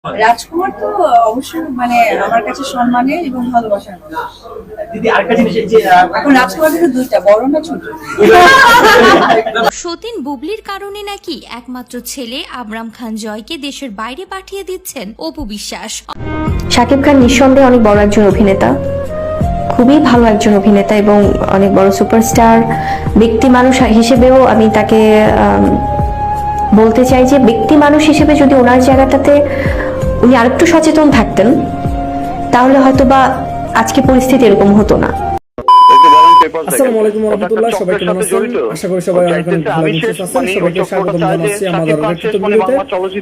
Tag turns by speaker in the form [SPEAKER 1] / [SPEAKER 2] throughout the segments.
[SPEAKER 1] রাজকুমার তো অবশ্যই মানে আমার কাছে সম্মানের এবং ভালোবাসার মানুষ।
[SPEAKER 2] দিদি আরেকটা জিনিস এই যে
[SPEAKER 1] এখন রাজকুমার কিন্তু দুইটা, বড় না ছোট?
[SPEAKER 3] সতীন বুবলির কারণে নাকি একমাত্র ছেলে আবরাম খান জয়কে দেশের বাইরে পাঠিয়ে দিচ্ছেন অপু বিশ্বাস।
[SPEAKER 4] শাকিব খান নিঃসন্দেহে অনেক বড় একজন অভিনেতা, খুবই ভালো একজন অভিনেতা এবং অনেক বড় সুপারস্টার ব্যক্তি মানুষ হিসেবেও আমি তাকে বলতে চাই যে ব্যক্তি মানুষ হিসেবে যদি ওনার জায়গাটাতে উনি আরেকটু সচেতন থাকতেন তাহলে হয়তোবা আজকে পরিস্থিতি এরকম হতো না।
[SPEAKER 5] আসসালামু আলাইকুম ওয়া রাহমাতুল্লাহ, সবাই কেমন আছেন? আশা করি সবাই অনেক ভালো আছেন। সবাইকে স্বাগত জানাচ্ছি আমাদের আরেকটি ভিডিওতে।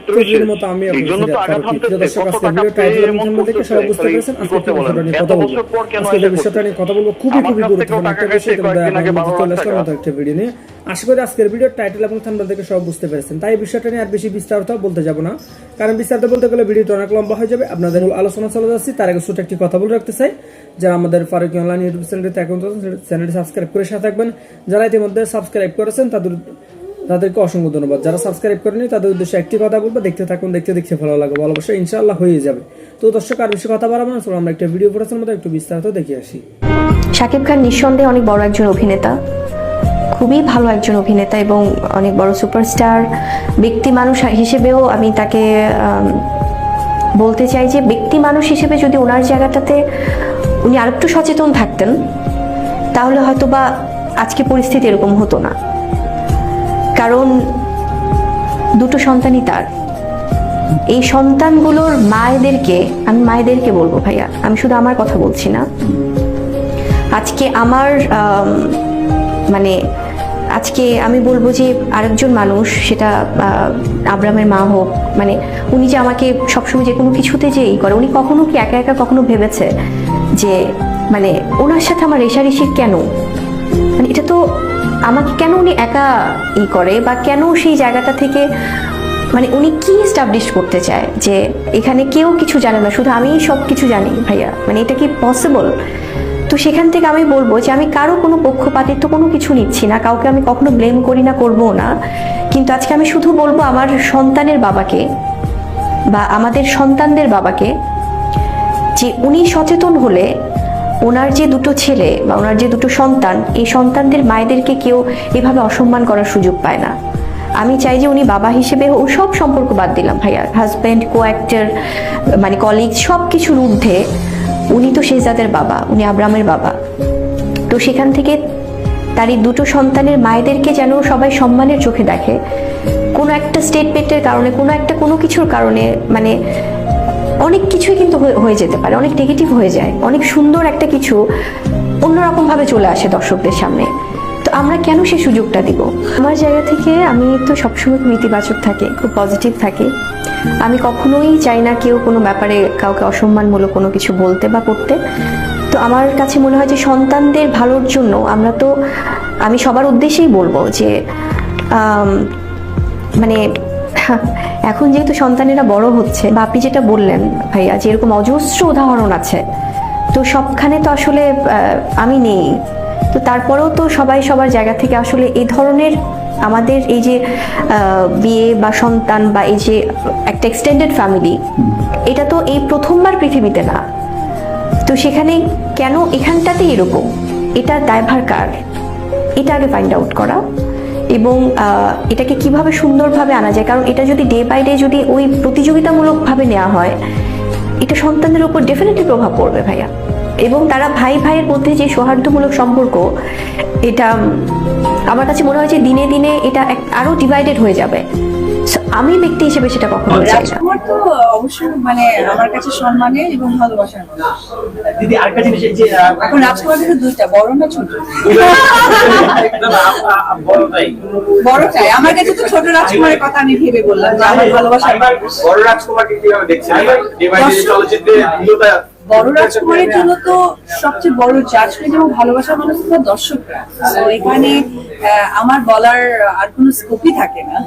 [SPEAKER 5] প্রতিদিনের মতো আমি আপনাদের দর্শক আজকে ভিডিও টাইটেল এবং থাম্বনেল দেখে সবাই বুঝতে পেরেছেন আজকে ভিডিওটা নিয়ে কথা বলবো। আজকে এই বিষয়টা নিয়ে কথা বলবো খুবই গুরুত্বপূর্ণ একটা বিষয়, কিন্তু আমরা চলে আসলাম আমাদের একটা ভিডিও নিয়ে। আশা করি আজকের ভিডিওর টাইটেল এবং থাম্বনেল দেখে সবাই বুঝতে পেরেছেন। তাই এই বিষয়টা নিয়ে আর বেশি বিস্তারিত বলতে যাব না, কারণ বিস্তারিত বলতে গেলে ভিডিওটা অনেক লম্বা হয়ে যাবে। আপনাদের মূল আলোচনা চলে যাচ্ছি, তার আগে ছোট একটি কথা বলে রাখতে চাই। যারা আমাদের ফারুকী অনলাইন ইউটিউব চ্যানেলটিতে অ্যাকাউন্ট আছেন চ্যানেলটি সাবস্ক্রাইব করে সাথে থাকবেন। যারা ইতিমধ্যে সাবস্ক্রাইব করেছেন তাদেরকে অসংখ্য ধন্যবাদ। যারা সাবস্ক্রাইব করেনি তাদের উদ্দেশ্যে একটি কথা বলবো, দেখতে থাকুন, দেখতে ভালো লাগবে, ভালোবাসা ইনশাআল্লাহ হয়ে যাবে। তো দর্শক আর বেশি কথা বাড়াবো না, চলো আমরা একটা ভিডিও পড়ার মধ্যে একটু বিস্তারিত দেখে আসি।
[SPEAKER 4] শাকিব খান নিঃসন্দেহে অনেক বড় একজন অভিনেতা, খুবই ভালো একজন অভিনেতা এবং অনেক বড় সুপারস্টার ব্যক্তি মানুষ হিসেবেও আমি তাকে বলতে চাই যে ব্যক্তি মানুষ হিসেবে যদি ওনার জায়গাটাতে উনি আরেকটু সচেতন থাকতেন তাহলে হয়তোবা আজকে পরিস্থিতি এরকম হতো না। কারণ দুটো সন্তানই তার, এই সন্তানগুলোর মায়েদেরকে বলবো ভাইয়া, আমি শুধু আমার কথা বলছি না। আজকে আমার আজকে আমি বলবো যে আরেকজন মানুষ, সেটা আব্রামের মা হোক, উনি যে আমাকে সবসময় যে কোনো কিছুতে যে করে, উনি কখনো কি একা একা কখনো ভেবেছে যে ওনার সাথে আমার রেষারেষি কেন, এটা তো আমাকে কেন উনি একা করে, বা কেন সেই জায়গাটা থেকে উনি কি এস্টাবলিশ করতে চায় যে এখানে কেউ কিছু জানে না, শুধু আমিই সব কিছু জানি ভাইয়া, এটা কি পসিবল? তো সেখান থেকে আমি বলবো যে আমি কারো কোনো পক্ষপাতিত্ব কোনো কিছু নিচ্ছি না, কাউকে আমি কখনো ব্লেম করি না, করবো না। কিন্তু আজকে আমি শুধু বলবো আমার সন্তানের বাবাকে বা আমাদের সন্তানদের বাবাকে যে উনি সচেতন হলে ওনার যে দুটো ছেলে বা ওনার যে দুটো সন্তান, এই সন্তানদের মায়েদেরকে কেউ এভাবে অসম্মান করার সুযোগ পায় না। আমি চাই যে উনি বাবা হিসেবে ও সব সম্পর্ক বাদ দিলাম ভাইয়া, হাজব্যান্ড, কো অ্যাক্টর, কলিগ, সব কিছুর ঊর্ধ্বে উনি তো শেহজাদের বাবা, উনি আব্রামের বাবা। তো সেখান থেকে তার এই দুটো সন্তানের মায়েদেরকে যেন সবাই সম্মানের চোখে দেখে। কোনো একটা স্টেটমেন্টের কারণে, কোনো কিছুর কারণে অনেক কিছুই কিন্তু হয়ে যেতে পারে, অনেক নেগেটিভ হয়ে যায়, অনেক সুন্দর একটা কিছু অন্যরকম ভাবে চলে আসে দর্শকদের সামনে। তো আমরা কেন সেই সুযোগটা দিব? আমার জায়গা থেকে আমি তো সবসময় খুব ইতিবাচক থাকি, খুব পজিটিভ থাকি। আমি কখনোই চাই না কেউ কোনো ব্যাপারে কাউকে অসম্মানমূলক কোনো কিছু বলতে বা করতে। তো আমার কাছে মনে হয় যে সন্তানদের ভালোর জন্য আমি সবার উদ্দেশ্যেই বলবো যে এখন যেহেতু সন্তানেরা বড় হচ্ছে, বা আপনি যেটা বললেন ভাইয়া যে এরকম অজস্র উদাহরণ আছে, তো সবখানে তো আসলে আমি নেই। তো তারপরেও তো সবাই সবার জায়গা থেকে আসলে এই ধরনের আমাদের এই যে বিয়ে বা সন্তান বা এই যে একটা এক্সটেন্ডেড ফ্যামিলি, এটা তো এই প্রথমবার পৃথিবীতে না। তো সেখানে কেন এখানটাতে এরকম, এটা দায়ভার কার, এটা আগে ফাইন্ড আউট করা এবং এটাকে কিভাবে সুন্দরভাবে আনা যায়। কারণ এটা যদি ডে বাই ডে যদি ওই প্রতিযোগিতামূলকভাবে নেওয়া হয়, এটা সন্তানদের উপর ডেফিনেটলি প্রভাব পড়বে ভাইয়া। এবং তারা ভাইয়ের মধ্যে যে সৌহার্দ্যমূলক সম্পর্ক, এটা আমার কাছে মনে হয় যে দিনে দিনে এটা আরো ডিভাইডেড হয়ে যাবে। আমি ব্যক্তি হিসেবে সেটা কখনো চাই না।
[SPEAKER 1] রাজকুমার তো অবশ্যই আমার কাছে সম্মানের এবং ভালোবাসার মানুষ।
[SPEAKER 2] দিদি আরেকটা জিনিস এই যে
[SPEAKER 1] এখন রাজকুমার কিন্তু দুইটা, বড় না ছোট? বড়টাই। আমার কাছে তো ছোট রাজকুমারের কথা আমি ভেবে বললাম যে আমার ভালোবাসার
[SPEAKER 6] বড় রাজকুমারকে কিভাবে দেখছেন? চলচ্চিত্রে
[SPEAKER 1] বড় রাজকুমারের জন্য তো সবচেয়ে বড় জাজ এবং ভালোবাসার মানুষ তো দর্শকরা। তো এখানে আমার বলার আর কোনো স্কোপই থাকে না।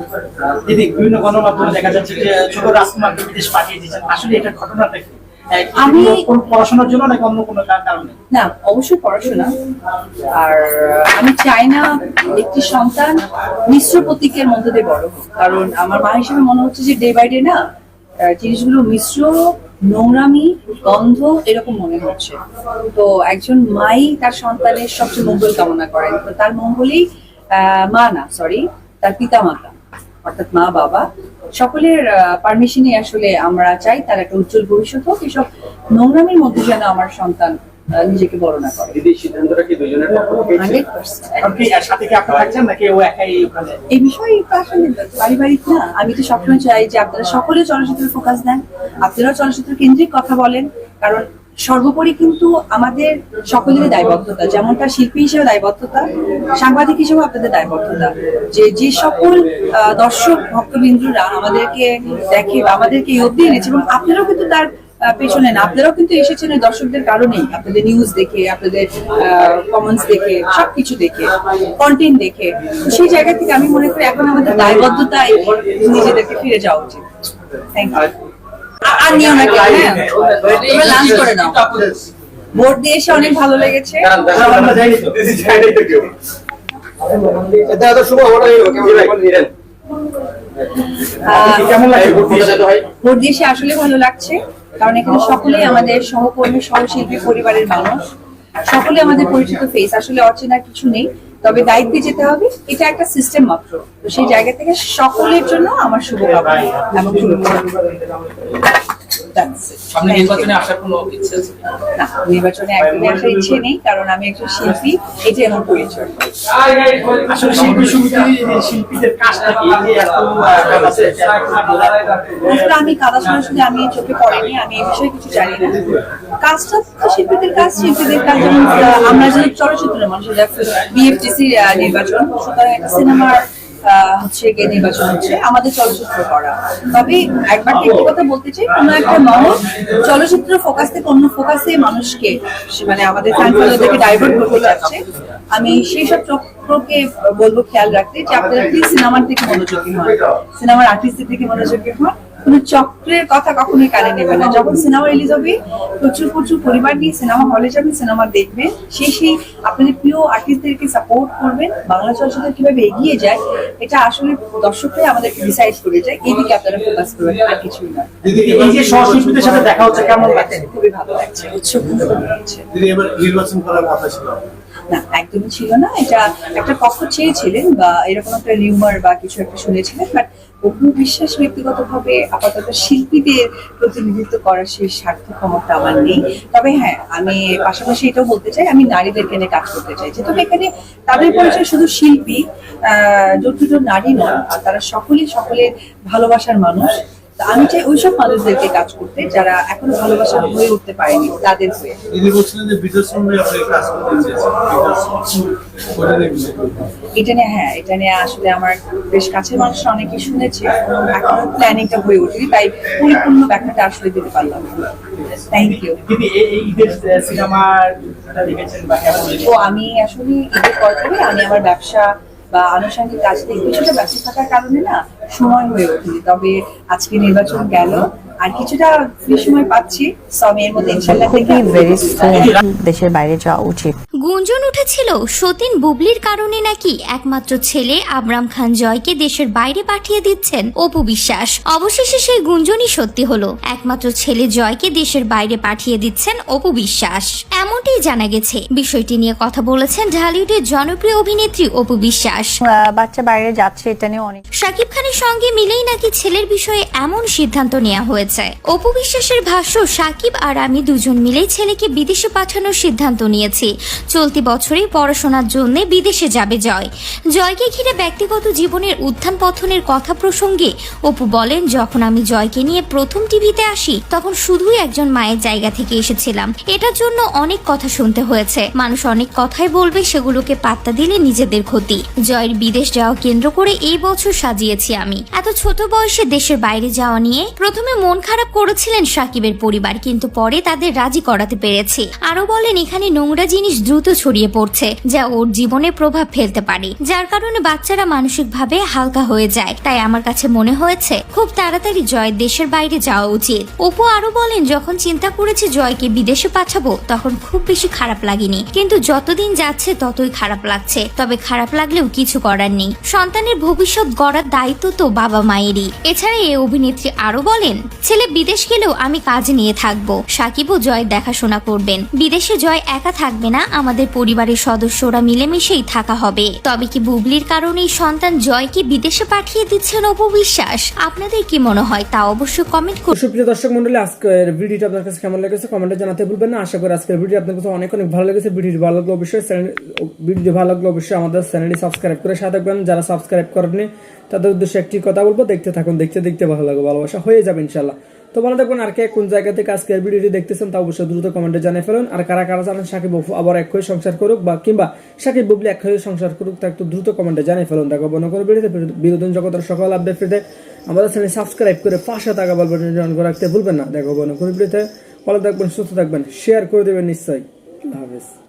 [SPEAKER 2] দিদি বিভিন্ন গণমাধ্যমে দেখা যাচ্ছে যে ছোট রাজকুমারকে বিদেশ পাঠিয়ে দিয়েছেন, আসলে এটা ঘটনাটা কি? আমি পড়াশোনার জন্য নাকি অন্য কোনো কারণে?
[SPEAKER 1] না, অবশ্যই পড়াশোনা। আর আমি চাই না একটি সন্তান মিশ্র প্রতীকের মধ্যে দিয়ে বড় হোক, কারণ আমার মা হিসেবে মনে হচ্ছে যে ডে বাই ডে না জিনিসগুলো মিশ্র, নোংরামি, গন্ধ এরকম মনে হচ্ছে। তো একজন মাই তার সন্তানের সবচেয়ে মঙ্গল কামনা করেন, তো তার মঙ্গলেই তার পিতা মাতা অর্থাৎ মা বাবা সকলের পারমিশনে আসলে আমরা চাই তার একটা উজ্জ্বল ভবিষ্যৎ হোক। এসব নোংরামির মধ্যে যেন আমার সন্তান নিজেকে বড় না করে।
[SPEAKER 6] দিদির সিদ্ধান্তটা কি দুজনের পক্ষ থেকে?
[SPEAKER 1] 100%।
[SPEAKER 2] এখন কি এর সাথে কি আপনি থাকছেন নাকি ও একাই ওখানে?
[SPEAKER 1] এই বিষয়ে তো আসলে পারিবারিক না, আমি তো সবসময় চাই যে আপনারা সকলে চলচ্চিত্রের ফোকাস দেন, আপনারাও চলচ্চিত্র কেন্দ্রিক কথা বলেন, কারণ সর্বোপরি কিন্তু আমাদের সকলেরই দায়বদ্ধতা, যেমনটা শিল্পী হিসেবে দায়বদ্ধতা, সাংবাদিক হিসেবে আপনাদের দায়বদ্ধতা, যে সকল দর্শক ভক্তবিন্দুরা আমাদেরকে দেখে বা আমাদেরকে এই অবধি এনেছে, এবং আপনারাও কিন্তু তার পেছনে না, আপনারাও কিন্তু এসেছেন এই দর্শকদের কারণেই, আপনাদের নিউজ দেখে, আপনাদের কমেন্টস দেখে, সবকিছু দেখে, কন্টেন্ট দেখে। তো সেই জায়গা থেকে আমি মনে করি এখন আমাদের দায়বদ্ধতায় নিজেদেরকে ফিরে যাওয়া উচিত। Thank you. আর নিও না কেউ, হ্যাঁ তোমরা লাঞ্চ করে নাও। ভোট দিয়ে এসে অনেক ভালো লেগেছে।
[SPEAKER 2] আমরা যাইনি তো।
[SPEAKER 6] দিদি যায়নি তো কেউ। এটা তো শুভ হলো, কেউ এখন নিলেন।
[SPEAKER 2] কেমন লাগে ভোট দিয়ে যেতে হয়?
[SPEAKER 1] ভোট দিয়ে এসে আসলে ভালো লাগছে, কারণ এখানে সকলেই আমাদের সহকর্মী, সহশিল্পী, পরিবারের মানুষ, সকলে আমাদের পরিচিত ফেস, আসলে অচেনা কিছু নেই। তবে দায়িত্বে যেতে হবে, এটা একটা সিস্টেম মাত্র। তো সেই জায়গা থেকে সকলের জন্য আমার শুভকামনা এবং শুভেচ্ছা। That's it.
[SPEAKER 7] সামনে
[SPEAKER 1] Thank you.
[SPEAKER 7] নির্বাচনে আসার কোনো ইচ্ছে আছে?
[SPEAKER 1] না, নির্বাচনে একদমই আসার ইচ্ছে নেই, কারণ আমি একজন শিল্পী, এটা আমার পরিচয়।
[SPEAKER 2] আসলে শিল্পী সমিতির শিল্পীদের কাজটা কি? এই যে এত
[SPEAKER 1] আসলে আমি কাদা সরাসরি আমি চোখে পড়েনি, আমি এই বিষয়ে কিছু জানি না। কাজটা তো শিল্পীদের কাজ, যেমন আমরা যে চলচ্চিত্রের মানুষ, বিএফটিসি নির্বাচন, সুতরাং একটা সিনেমার হচ্ছে গিয়ে নির্বাচন হচ্ছে, আমাদের চলচ্চিত্র করা। তবে একবার একটি কথা বলতে চাই, কোনো একটা মানুষ চলচ্চিত্র ফোকাস থেকে অন্য ফোকাসে মানুষকে মানে আমাদের ফ্যান ফলোদেরকে ডাইভার্ট করতে চাচ্ছে, আমি সেই সব চক্রকে বলবো খেয়াল রাখতে যে আপনারা প্লিজ সিনেমার থেকে মনোযোগী হন, সিনেমার আর্টিস্টের থেকে মনোযোগী হন, কোনো চক্রের কথা কখনোই কানে নেবে না। যখন সিনেমা রিলিজ হবে প্রচুর প্রচুর পরিবার নিয়ে সিনেমা হলে যাবেন, সিনেমা দেখবেন, সেই আপনাদের প্রিয় আর্টিস্টদেরকে সাপোর্ট করবেন। বাংলা চলচ্চিত্র কিভাবে এগিয়ে যায় এটা আসলে দর্শকরাই আমাদেরকে ডিসাইড করে যায়, এই দিকে আপনারা ফোকাস করবেন, আর কিছুই না।
[SPEAKER 2] এই যে সহশিল্পীদের সাথে দেখা হচ্ছে, কেমন লাগছে?
[SPEAKER 1] খুবই ভালো লাগছে, উৎসব হচ্ছে।
[SPEAKER 6] দিদি এবার নির্বাচন করার কথা ছিল?
[SPEAKER 1] না, একদমই ছিল না। এটা একটা পক্ষ চেয়েছিলেন বা এরকম একটা রিউমার বা কিছু একটা শুনেছিলেন, বাট অপু বিশ্বাস ব্যক্তিগতভাবে আপাতত শিল্পীদের প্রতিনিধিত্ব করার সেই স্বার্থ ক্ষমতা আমার নেই। তবে হ্যাঁ, আমি পাশাপাশি এটাও বলতে চাই, আমি নারীদেরকে নিয়ে কাজ করতে চাই, যেহেতু এখানে তাদের পরিচয় শুধু শিল্পী, যতটুকু নারী নয়, আর তারা সকলের ভালোবাসার মানুষ। আমি চাই ওইসব মানুষদেরকে কাজ করতে যারা এখনো ভালোবাসা হয়ে উঠতে পারেনি, তাদের হয়ে।
[SPEAKER 6] দিদি বলছিলেন যে বিদেশ্রমে আপনি কাজ করতে চেয়েছেন,
[SPEAKER 1] এটা নিয়ে আসলে আমার বেশ কাছের মানুষ অনেকে শুনেছে, এখনো প্ল্যানিংটা হয়ে ওঠেনি, তাই পরিপূর্ণ ব্যাখ্যাটা আসলে দিতে পারলাম। Thank you.
[SPEAKER 2] দিদি এই ঈদের সিনেমার দেখেছেন বা কেমন লেগেছে?
[SPEAKER 1] তো আমি আসলে ঈদের পর থেকে আমি আমার ব্যবসা বা আনুষঙ্গিক কাজ থেকে কিছুটা ব্যস্ত থাকার কারণে না সময় হয়ে ওঠেনি। তবে আজকে নির্বাচন গেল, আর কিছুটা ফ্রি সময় পাচ্ছি, সো আমি এর মধ্যে ইনশাআল্লাহ
[SPEAKER 4] দেশের বাইরে যাওয়া উচিত।
[SPEAKER 3] গুঞ্জন উঠেছিল সতীন বুবলির কারণে নাকি একমাত্র ছেলে আবরাম খান জয়কে দেশের বাইরে পাঠিয়ে দিচ্ছেন অপু বিশ্বাস। অবশেষে সেই গুঞ্জনই সত্যি হলো, একমাত্র ছেলে জয়কে দেশের বাইরে পাঠিয়ে দিচ্ছেন অপু বিশ্বাস। এমনটাই জানা গেছে। বিষয়টি নিয়ে কথা বলেছেন ঢালিউডের জনপ্রিয় অভিনেত্রী অপু বিশ্বাস।
[SPEAKER 4] বাচ্চা বাইরে যাচ্ছে, এটা নিয়ে অনেক
[SPEAKER 3] শাকিব খানের সঙ্গে মিলেই নাকি ছেলের বিষয়ে এমন সিদ্ধান্ত নেওয়া হয়েছে। অপু বিশ্বাসের ভাষ্য, শাকিব আর আমি দুজন মিলেই ছেলেকে বিদেশে পাঠানোর সিদ্ধান্ত নিয়েছি। চলতি বছরে পড়াশোনার জন্য বিদেশে যাবে জয়। জয়কে ঘিরে ব্যক্তিগত জীবনের উত্থান পতনের কথা প্রসঙ্গে অপু বলেন, যখন আমি জয়কে নিয়ে প্রথম টিভিতে আসি তখন শুধুই একজন মায়ের জায়গা থেকে এসেছিলাম। এটার জন্য অনেক কথা শুনতে হয়েছে। মানুষ অনেক কথাই বলবে, সেগুলোকে পাত্তা দিলে নিজেদের ক্ষতি। জয়ের বিদেশ যাওয়া কেন্দ্র করে এই বছর সাজিয়েছি আমি। এত ছোট বয়সে দেশের বাইরে যাওয়া নিয়ে প্রথমে মন খারাপ করেছিলেন শাকিবের পরিবার, কিন্তু পরে তাদের রাজি করাতে পেরেছি। আরো বলেন, এখানে নোংরা জিনিস দ্রুত ছড়িয়ে পড়ছে যা ওর জীবনে প্রভাব ফেলতে পারে, যার কারণে বাচ্চারা মানসিকভাবে হালকা হয়ে যায়। তাই আমার কাছে মনে হয়েছে খুব তাড়াতাড়ি জয় দেশের বাইরে যাওয়া উচিত। অপু আরো বলেন, যখন চিন্তা করেছি জয়কে বিদেশে পাঠাবো তখন খুব বেশি খারাপ লাগেনি, কিন্তু যতদিন যাচ্ছে ততই খারাপ লাগছে। তবে খারাপ লাগলেও কিছু করার নেই। সন্তানের ভবিষ্যৎ গড়ার দায়িত্ব তো বাবা মায়েরই। এছাড়া এই অভিনেত্রী আরো বলেন, ছেলে বিদেশ গেলেও আমি কাজ নিয়ে থাকবো, সাকিব ও জয় দেখাশোনা করবেন। বিদেশে জয় একা থাকবে না, আমাদের পরিবারের সদস্যরা মিলেমিশেই থাকা হবে। তবে কি বুবলির কারণেই সন্তান জয়কে বিদেশে পাঠিয়ে দিচ্ছেন অপু বিশ্বাস? আপনাদের কি মনে হয় তা অবশ্যই কমেন্ট করুন।
[SPEAKER 5] সুপ্রিয় দর্শক মন্ডলী, আজকের ভিডিওটা আপনার কাছে কেমন লেগেছে কমেন্টে জানাতে ভুলবেন না। আশা করি আজকের ভিডিও আপনার কাছে অনেক ভালো লেগেছে। ভিডিওটি ভালো লাগলে অবশ্যই আমাদের চ্যানেলটি সাবস্ক্রাইব করে সাথে থাকবেন। যারা সাবস্ক্রাইব করেননি তাদের উদ্দেশ্যে একটি কথা বলবো, দেখতে থাকুন, দেখতে ভালো লাগবে, ভালোবাসা হয়ে যাবে ইনশাল্লাহ। তো ভালো থাকবেন। আর কে কোন জায়গা থেকে আজকের ভিডিওটি দেখতেছেন তা অবশ্যই দ্রুত কমেন্টে জানিয়ে ফেলুন। আর কারা জানেন সাকিব অপু আবার এক হয়ে সংসার করুক বা কিংবা সাকিব বুবলি এক হয়ে সংসার করুক, তা একটু দ্রুত কমেন্টে জানিয়ে ফেলুন। দেখো বন্য করে ভিডিওতে বিনোদন জগতের সকল আপডেট পেতে আমাদের চ্যানেল সাবস্ক্রাইব করে পাশে থাকা বেল বাটনটি অন করে রাখতে ভুলবেন না। দেখো বন্য করে ভিডিওতে ভালো থাকবেন, সুস্থ থাকবেন, শেয়ার করে দেবেন নিশ্চয়ই। আল্লাহ হাফেজ।